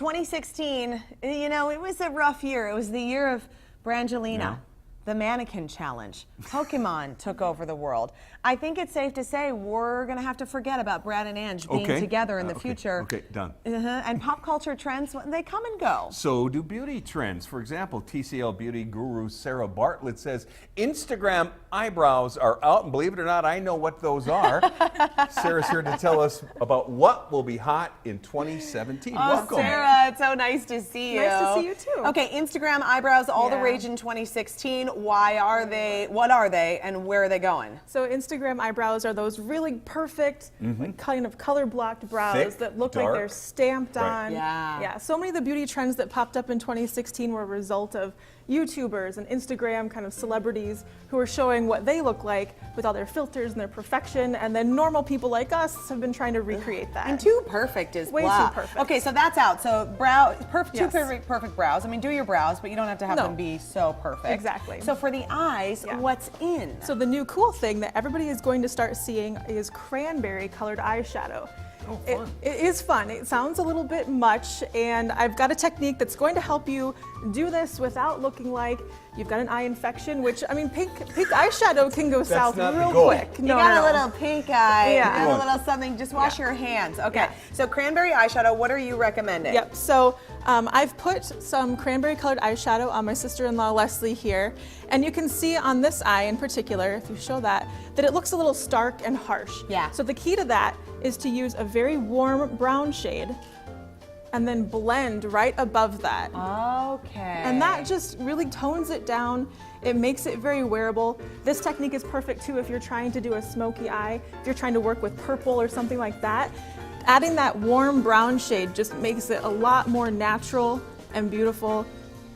2016, you know, it was a rough year. It was the year of Brangelina. Yeah. The mannequin challenge. Pokemon took over the world. I think it's safe to say we're going to have to forget about Brad and Ange being together in the future. Okay, done. And pop culture trends, they come and go. So do beauty trends. For example, TCL beauty guru Sarah Bartlett says Instagram eyebrows are out, and believe it or not, I know what those are. Sarah's here to tell us about what will be hot in 2017. Oh, Welcome. Sarah, it's so nice to see you. Nice to see you too. Okay, Instagram eyebrows, all the Yeah. rage in 2016. Why are they? What are they? And where are they going? So Instagram eyebrows are those really perfect, like, kind of color blocked brows Thick, that look dark. like they're stamped Right. on. Yeah. Yeah. So many of the beauty trends that popped up in 2016 were a result of YouTubers and Instagram kind of celebrities who are showing what they look like with all their filters and their perfection, and then normal people like us have been trying to recreate that. And too perfect is Way blah. too perfect. Okay, so that's out. So two Yes. perfect brows. I mean, do your brows, but you don't have to have No. them be so perfect. Exactly. So for the eyes, Yeah. what's in? So the new cool thing that everybody is going to start seeing is cranberry colored eyeshadow. Oh, It, fun. it is fun. It sounds a little bit much, and I've got a technique that's going to help you do this without looking like you've got an eye infection, which, I mean, pink eyeshadow can go south not the real goal. quick. You got a little pink eye, Yeah. and a little something. Just wash your hands. Okay. Yeah. So cranberry eyeshadow. What are you recommending? Yep, so I've put some cranberry colored eyeshadow on my sister-in-law Leslie here, and you can see on this eye in particular, if you show that it looks a little stark and harsh. Yeah. So the key to that is to use a very warm brown shade and then blend right above that. Okay. And that just really tones it down. It makes it very wearable. This technique is perfect too if you're trying to do a smoky eye, if you're trying to work with purple or something like that. Adding that warm brown shade just makes it a lot more natural and beautiful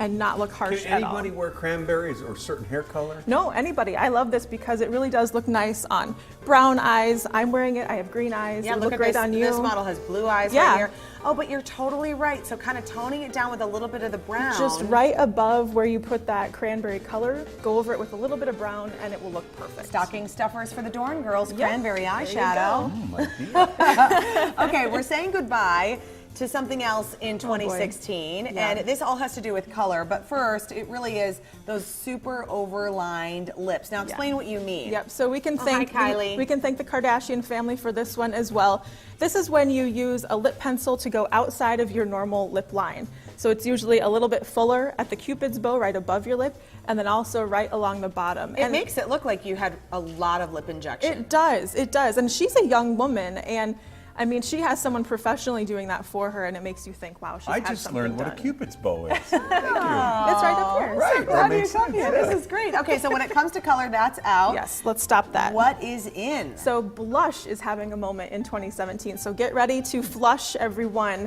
and not look harsh Can at all. anybody wear cranberries or certain hair color? No, anybody. I love this because it really does look nice on brown eyes. I'm wearing it. I have green eyes. Yeah, it look look at great this. on you. This model has blue eyes Yeah. right here. Oh, but you're totally right. So kind of toning it down with a little bit of the brown. Just right above where you put that cranberry color, go over it with a little bit of brown and it will look perfect. Stocking stuffers for the Dorn girls, Yep. cranberry There you eyeshadow. Okay, we're saying goodbye to something else in 2016, Yeah. and this all has to do with color, but first, it really is those super overlined lips. Now explain what you mean. Yep, so we can Oh, thank hi, Kylie. we can thank the Kardashian family for this one as well. This is when you use a lip pencil to go outside of your normal lip line. So it's usually a little bit fuller at the Cupid's bow right above your lip, and then also right along the bottom. It makes it look like you had a lot of lip injection. It does, it does. And she's a young woman, and I mean, she has someone professionally doing that for her, and it makes you think, wow, she's I had just something learned what a done. Cupid's bow is. Thank you. It's right up here. Right, that makes sense. This is great. Okay, so when it comes to color, that's out. Yes, let's stop that. What is in? So blush is having a moment in 2017. So get ready to flush, everyone.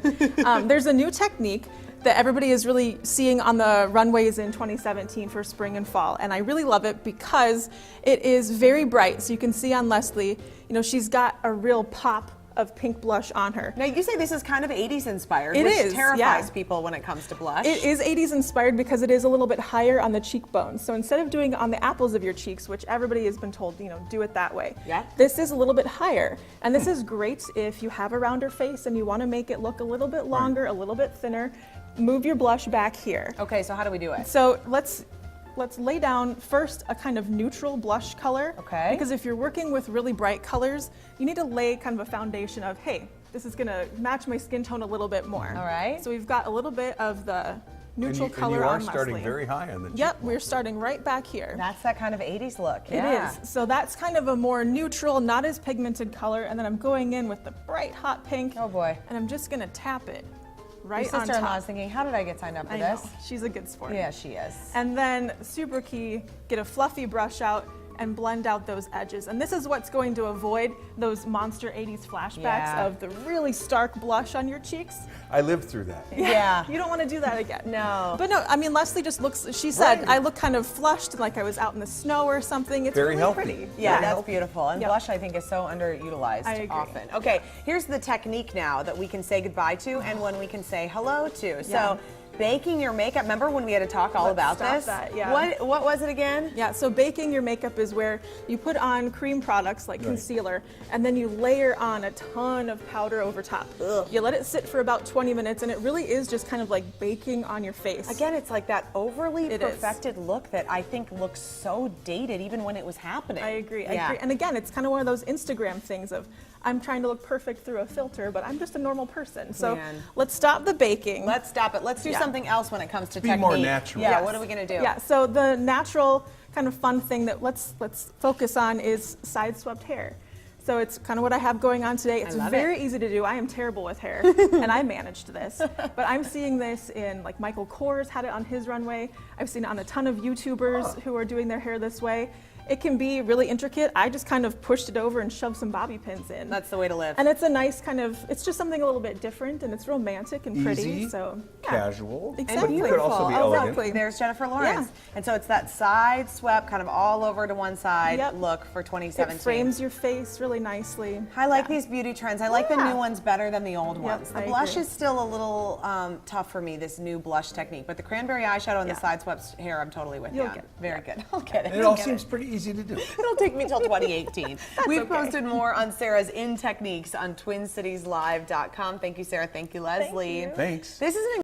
There's a new technique that everybody is really seeing on the runways in 2017 for spring and fall. And I really love it because it is very bright. So you can see on Leslie, you know, she's got a real pop of pink blush on her. Now you say this is kind of 80s inspired, It which is, terrifies yeah. people when it comes to blush. It is 80s inspired because it is a little bit higher on the cheekbones. So instead of doing it on the apples of your cheeks, which everybody has been told, you know, do it that way. Yeah. This is a little bit higher. And this is great if you have a rounder face and you want to make it look a little bit longer, a little bit thinner. Move your blush back here. Okay, so how do we do it? So let's lay down first a kind of neutral blush color. Okay. Because if you're working with really bright colors, you need to lay kind of a foundation of, hey, this is gonna match my skin tone a little bit more. All right. So we've got a little bit of the neutral color and you are on starting Leslie. very high on the Yep, we're starting right back here. That's that kind of 80s look. It is. So that's kind of a more neutral, not as pigmented color, and then I'm going in with the bright hot pink. Oh boy. And I'm just gonna tap it right Your on sister-in-law top. is thinking, how did I get signed up for I this? know, she's a good sport. Yeah, she is. And then super key, get a fluffy brush out and blend out those edges. And this is what's going to avoid those monster 80s flashbacks Yeah. of the really stark blush on your cheeks. I lived through that. Yeah. You don't want to do that again. No. But no, I mean, Leslie just looks, she said, Right. I look kind of flushed, like I was out in the snow or something. It's Very really healthy. pretty. Yeah, that's beautiful. And Yep. blush, I think, is so underutilized I agree. often. Okay, here's the technique now that we can say goodbye to and when we can say hello to. So Yeah. baking your makeup. Remember when we had to talk all Let's about stop this? that, yeah. What was it again? Yeah, so baking your makeup is where you put on cream products like concealer, and then you layer on a ton of powder over top. Ugh. You let it sit for about 20 minutes, and it really is just kind of like baking on your face. Again, it's like that overly It is. perfected look that I think looks so dated even when it was happening. I agree. I Yeah. agree. And again, it's kind of one of those Instagram things of I'm trying to look perfect through a filter, but I'm just a normal person. So Man. let's stop the baking. Let's stop it. Let's do Yeah. something else when it comes to Be technique. more natural. Yeah, Yes. what are we going to do? Yeah, so the natural kind of fun thing that let's focus on is side swept hair. So it's kind of what I have going on today. It's love very it. easy to do. I am terrible with hair, and I managed this. But I'm seeing this in, like, Michael Kors had it on his runway. I've seen it on a ton of YouTubers who are doing their hair this way. It can be really intricate. I just kind of pushed it over and shoved some bobby pins in. That's the way to live. And it's a nice kind of, it's just something a little bit different, and it's romantic and pretty. Easy, So yeah. casual, Exactly. but could also be Oh, elegant. exactly. There's Jennifer Lawrence. Yeah. And so it's that side swept, kind of all over to one side Yep. look for 2017. It frames your face really nicely. I like these beauty trends. I like the Yeah. new ones better than the old ones. The I blush agree. is still a little tough for me, this new blush technique. But the cranberry eyeshadow and Yeah. the side swept hair, I'm totally with you You'll on. get it. Very good. I'll get it. And it all seems pretty easy to do. It'll take me till 2018. We've okay. posted more on Sarah's In Techniques on TwinCitiesLive.com. Thank you, Sarah. Thank you, Leslie. you. Thanks. This is an